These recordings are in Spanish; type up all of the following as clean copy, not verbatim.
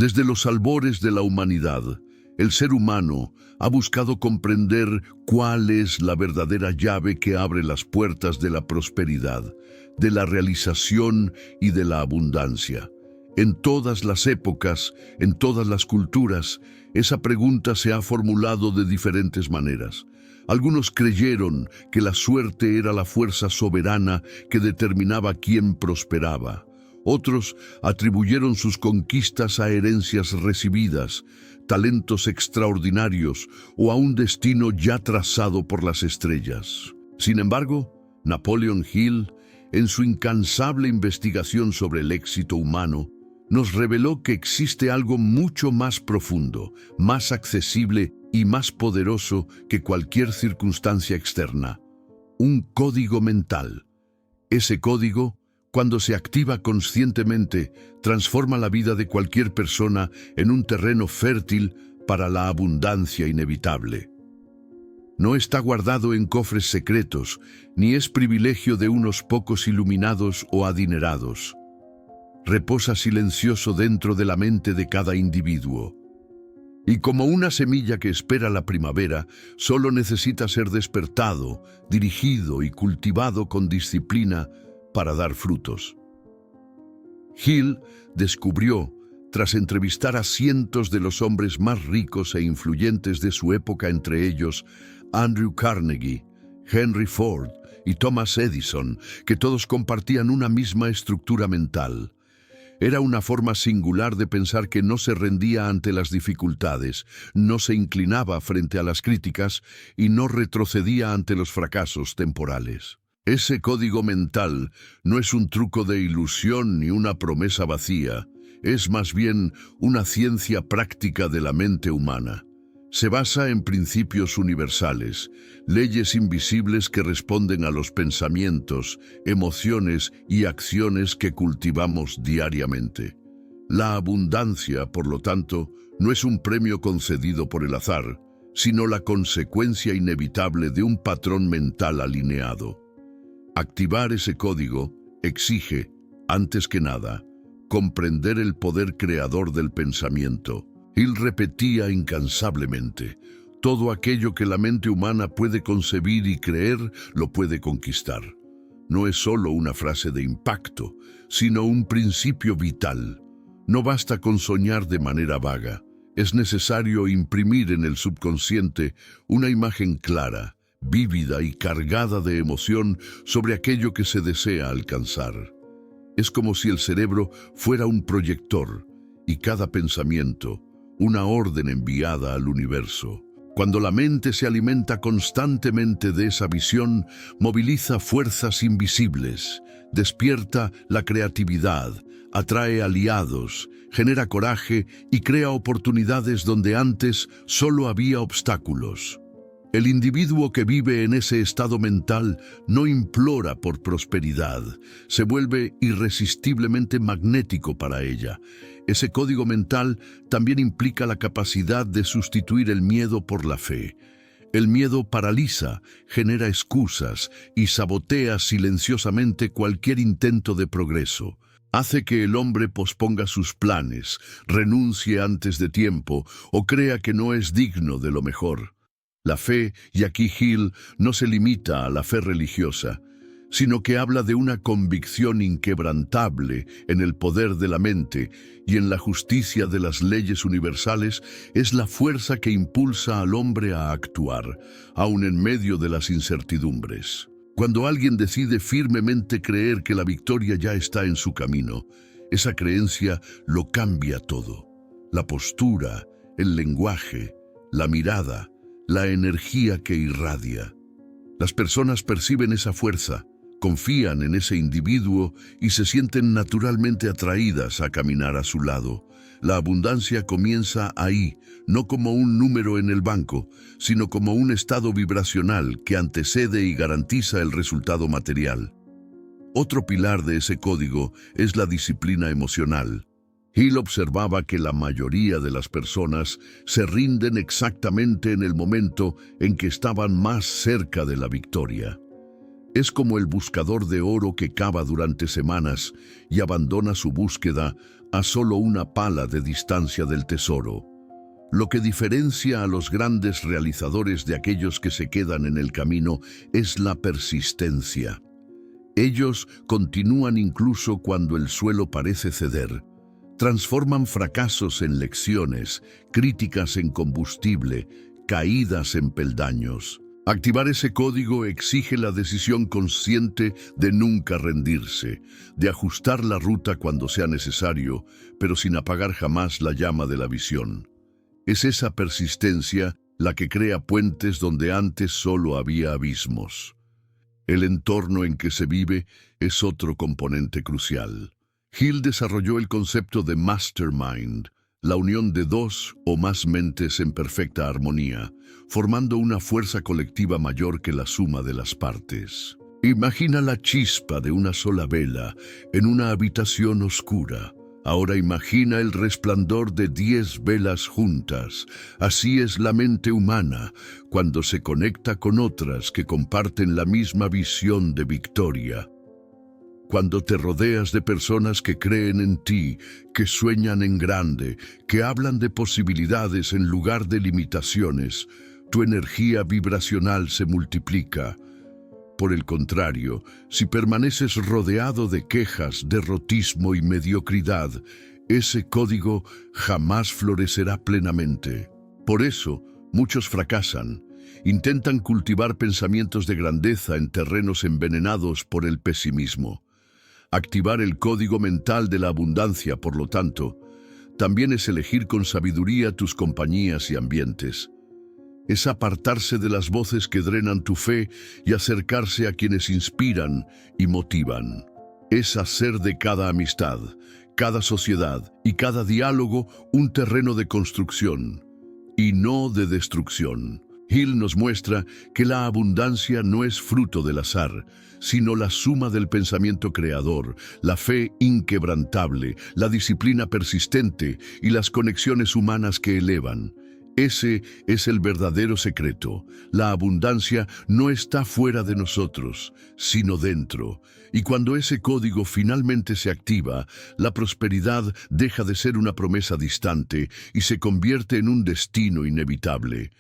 Desde los albores de la humanidad, el ser humano ha buscado comprender cuál es la verdadera llave que abre las puertas de la prosperidad, de la realización y de la abundancia. En todas las épocas, en todas las culturas, esa pregunta se ha formulado de diferentes maneras. Algunos creyeron que la suerte era la fuerza soberana que determinaba quién prosperaba. Otros atribuyeron sus conquistas a herencias recibidas, talentos extraordinarios o a un destino ya trazado por las estrellas. Sin embargo, Napoleon Hill, en su incansable investigación sobre el éxito humano, nos reveló que existe algo mucho más profundo, más accesible y más poderoso que cualquier circunstancia externa. Un código mental. Ese código, cuando se activa conscientemente, transforma la vida de cualquier persona en un terreno fértil para la abundancia inevitable. No está guardado en cofres secretos, ni es privilegio de unos pocos iluminados o adinerados. Reposa silencioso dentro de la mente de cada individuo. Y como una semilla que espera la primavera, solo necesita ser despertado, dirigido y cultivado con disciplina para dar frutos. Hill descubrió, tras entrevistar a cientos de los hombres más ricos e influyentes de su época, entre ellos Andrew Carnegie, Henry Ford y Thomas Edison, que todos compartían una misma estructura mental. Era una forma singular de pensar que no se rendía ante las dificultades, no se inclinaba frente a las críticas y no retrocedía ante los fracasos temporales. Ese código mental no es un truco de ilusión ni una promesa vacía, es más bien una ciencia práctica de la mente humana. Se basa en principios universales, leyes invisibles que responden a los pensamientos, emociones y acciones que cultivamos diariamente. La abundancia, por lo tanto, no es un premio concedido por el azar, sino la consecuencia inevitable de un patrón mental alineado. Activar ese código exige, antes que nada, comprender el poder creador del pensamiento. Hill repetía incansablemente: todo aquello que la mente humana puede concebir y creer, lo puede conquistar. No es solo una frase de impacto, sino un principio vital. No basta con soñar de manera vaga. Es necesario imprimir en el subconsciente una imagen clara, vívida y cargada de emoción sobre aquello que se desea alcanzar. Es como si el cerebro fuera un proyector y cada pensamiento una orden enviada al universo. Cuando la mente se alimenta constantemente de esa visión, moviliza fuerzas invisibles, despierta la creatividad, atrae aliados, genera coraje y crea oportunidades donde antes solo había obstáculos. El individuo que vive en ese estado mental no implora por prosperidad, se vuelve irresistiblemente magnético para ella. Ese código mental también implica la capacidad de sustituir el miedo por la fe. El miedo paraliza, genera excusas y sabotea silenciosamente cualquier intento de progreso. Hace que el hombre posponga sus planes, renuncie antes de tiempo o crea que no es digno de lo mejor. La fe, y aquí Hill no se limita a la fe religiosa, sino que habla de una convicción inquebrantable en el poder de la mente y en la justicia de las leyes universales. Es la fuerza que impulsa al hombre a actuar, aun en medio de las incertidumbres. Cuando alguien decide firmemente creer que la victoria ya está en su camino, esa creencia lo cambia todo. La postura, el lenguaje, la mirada, la energía que irradia. Las personas perciben esa fuerza, confían en ese individuo y se sienten naturalmente atraídas a caminar a su lado. La abundancia comienza ahí, no como un número en el banco, sino como un estado vibracional que antecede y garantiza el resultado material. Otro pilar de ese código es la disciplina emocional. Hill observaba que la mayoría de las personas se rinden exactamente en el momento en que estaban más cerca de la victoria. Es como el buscador de oro que cava durante semanas y abandona su búsqueda a solo una pala de distancia del tesoro. Lo que diferencia a los grandes realizadores de aquellos que se quedan en el camino es la persistencia. Ellos continúan incluso cuando el suelo parece ceder. Transforman fracasos en lecciones, críticas en combustible, caídas en peldaños. Activar ese código exige la decisión consciente de nunca rendirse, de ajustar la ruta cuando sea necesario, pero sin apagar jamás la llama de la visión. Es esa persistencia la que crea puentes donde antes solo había abismos. El entorno en que se vive es otro componente crucial. Hill desarrolló el concepto de mastermind, la unión de dos o más mentes en perfecta armonía, formando una fuerza colectiva mayor que la suma de las partes. Imagina la chispa de una sola vela en una habitación oscura. Ahora imagina el resplandor de 10 velas juntas. Así es la mente humana cuando se conecta con otras que comparten la misma visión de victoria. Cuando te rodeas de personas que creen en ti, que sueñan en grande, que hablan de posibilidades en lugar de limitaciones, tu energía vibracional se multiplica. Por el contrario, si permaneces rodeado de quejas, derrotismo y mediocridad, ese código jamás florecerá plenamente. Por eso, muchos fracasan. Intentan cultivar pensamientos de grandeza en terrenos envenenados por el pesimismo. Activar el código mental de la abundancia, por lo tanto, también es elegir con sabiduría tus compañías y ambientes. Es apartarse de las voces que drenan tu fe y acercarse a quienes inspiran y motivan. Es hacer de cada amistad, cada sociedad y cada diálogo un terreno de construcción y no de destrucción. Hill nos muestra que la abundancia no es fruto del azar, sino la suma del pensamiento creador, la fe inquebrantable, la disciplina persistente y las conexiones humanas que elevan. Ese es el verdadero secreto. La abundancia no está fuera de nosotros, sino dentro. Y cuando ese código finalmente se activa, la prosperidad deja de ser una promesa distante y se convierte en un destino inevitable.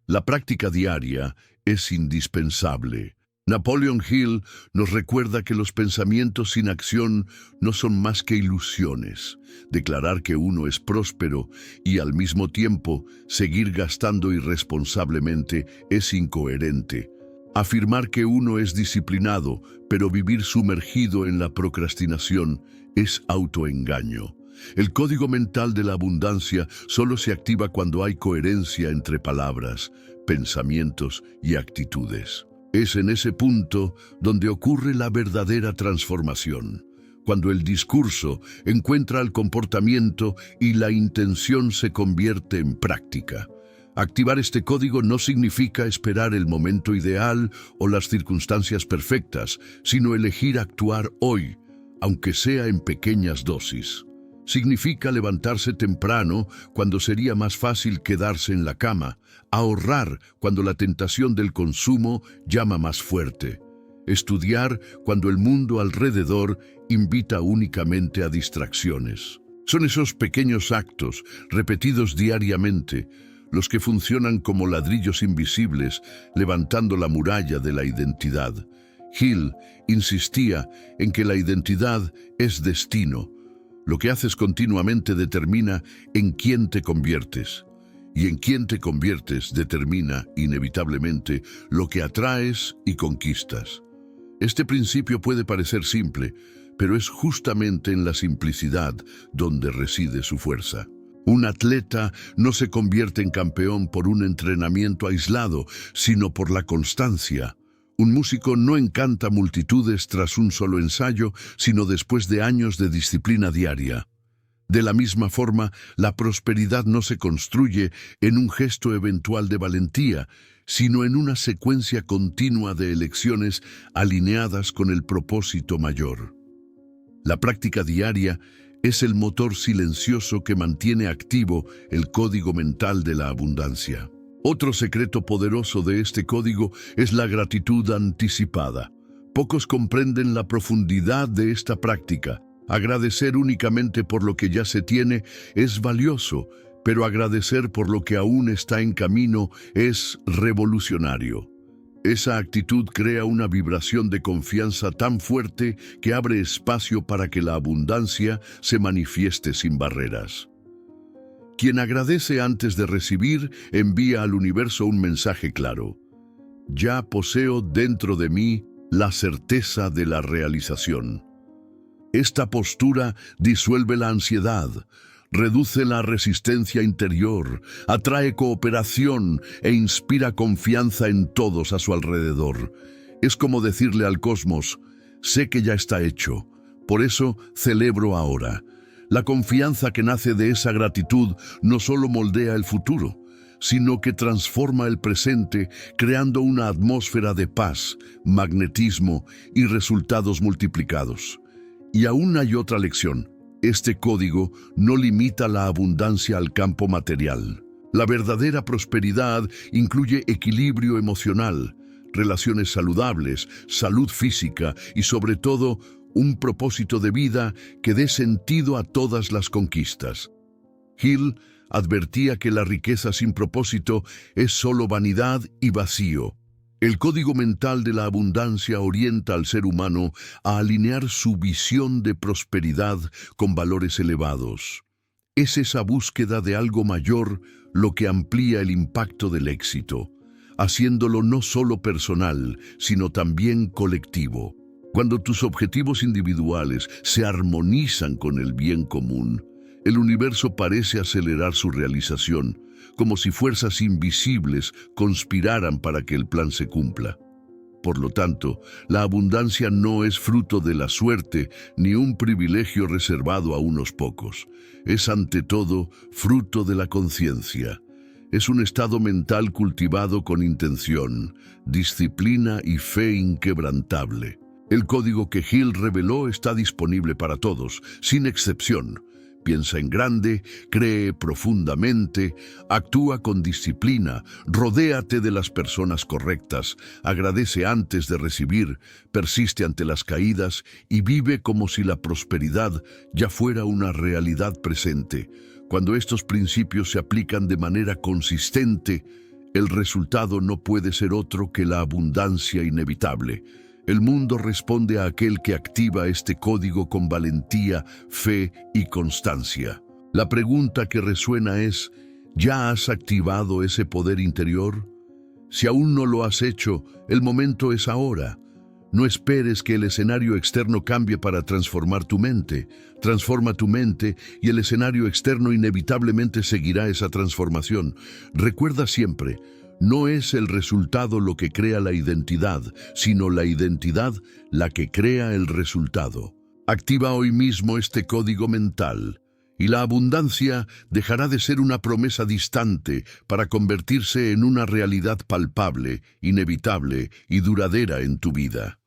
La práctica diaria es indispensable. Napoleon Hill nos recuerda que los pensamientos sin acción no son más que ilusiones. Declarar que uno es próspero y al mismo tiempo seguir gastando irresponsablemente es incoherente. Afirmar que uno es disciplinado, pero vivir sumergido en la procrastinación es autoengaño. El código mental de la abundancia solo se activa cuando hay coherencia entre palabras, pensamientos y actitudes. Es en ese punto donde ocurre la verdadera transformación, cuando el discurso encuentra el comportamiento y la intención se convierte en práctica. Activar este código no significa esperar el momento ideal o las circunstancias perfectas, sino elegir actuar hoy, aunque sea en pequeñas dosis. Significa levantarse temprano cuando sería más fácil quedarse en la cama, ahorrar cuando la tentación del consumo llama más fuerte, estudiar cuando el mundo alrededor invita únicamente a distracciones. Son esos pequeños actos, repetidos diariamente, los que funcionan como ladrillos invisibles, levantando la muralla de la identidad. Hill insistía en que la identidad es destino. Lo que haces continuamente determina en quién te conviertes. Y en quién te conviertes determina, inevitablemente, lo que atraes y conquistas. Este principio puede parecer simple, pero es justamente en la simplicidad donde reside su fuerza. Un atleta no se convierte en campeón por un entrenamiento aislado, sino por la constancia. Un músico no encanta multitudes tras un solo ensayo, sino después de años de disciplina diaria. De la misma forma, la prosperidad no se construye en un gesto eventual de valentía, sino en una secuencia continua de elecciones alineadas con el propósito mayor. La práctica diaria es el motor silencioso que mantiene activo el código mental de la abundancia. Otro secreto poderoso de este código es la gratitud anticipada. Pocos comprenden la profundidad de esta práctica. Agradecer únicamente por lo que ya se tiene es valioso, pero agradecer por lo que aún está en camino es revolucionario. Esa actitud crea una vibración de confianza tan fuerte que abre espacio para que la abundancia se manifieste sin barreras. Quien agradece antes de recibir envía al universo un mensaje claro. Ya poseo dentro de mí la certeza de la realización. Esta postura disuelve la ansiedad, reduce la resistencia interior, atrae cooperación e inspira confianza en todos a su alrededor. Es como decirle al cosmos, sé que ya está hecho, por eso celebro ahora. La confianza que nace de esa gratitud no solo moldea el futuro, sino que transforma el presente creando una atmósfera de paz, magnetismo y resultados multiplicados. Y aún hay otra lección. Este código no limita la abundancia al campo material. La verdadera prosperidad incluye equilibrio emocional, relaciones saludables, salud física y sobre todo un propósito de vida que dé sentido a todas las conquistas. Hill advertía que la riqueza sin propósito es solo vanidad y vacío. El código mental de la abundancia orienta al ser humano a alinear su visión de prosperidad con valores elevados. Es esa búsqueda de algo mayor lo que amplía el impacto del éxito, haciéndolo no solo personal, sino también colectivo. Cuando tus objetivos individuales se armonizan con el bien común, el universo parece acelerar su realización, como si fuerzas invisibles conspiraran para que el plan se cumpla. Por lo tanto, la abundancia no es fruto de la suerte ni un privilegio reservado a unos pocos. Es ante todo fruto de la conciencia. Es un estado mental cultivado con intención, disciplina y fe inquebrantable. El código que Hill reveló está disponible para todos, sin excepción. Piensa en grande, cree profundamente, actúa con disciplina, rodéate de las personas correctas, agradece antes de recibir, persiste ante las caídas y vive como si la prosperidad ya fuera una realidad presente. Cuando estos principios se aplican de manera consistente, el resultado no puede ser otro que la abundancia inevitable. El mundo responde a aquel que activa este código con valentía, fe y constancia. La pregunta que resuena es, ¿ya has activado ese poder interior? Si aún no lo has hecho, el momento es ahora. No esperes que el escenario externo cambie para transformar tu mente. Transforma tu mente y el escenario externo inevitablemente seguirá esa transformación. Recuerda siempre, no es el resultado lo que crea la identidad, sino la identidad la que crea el resultado. Activa hoy mismo este código mental, y la abundancia dejará de ser una promesa distante para convertirse en una realidad palpable, inevitable y duradera en tu vida.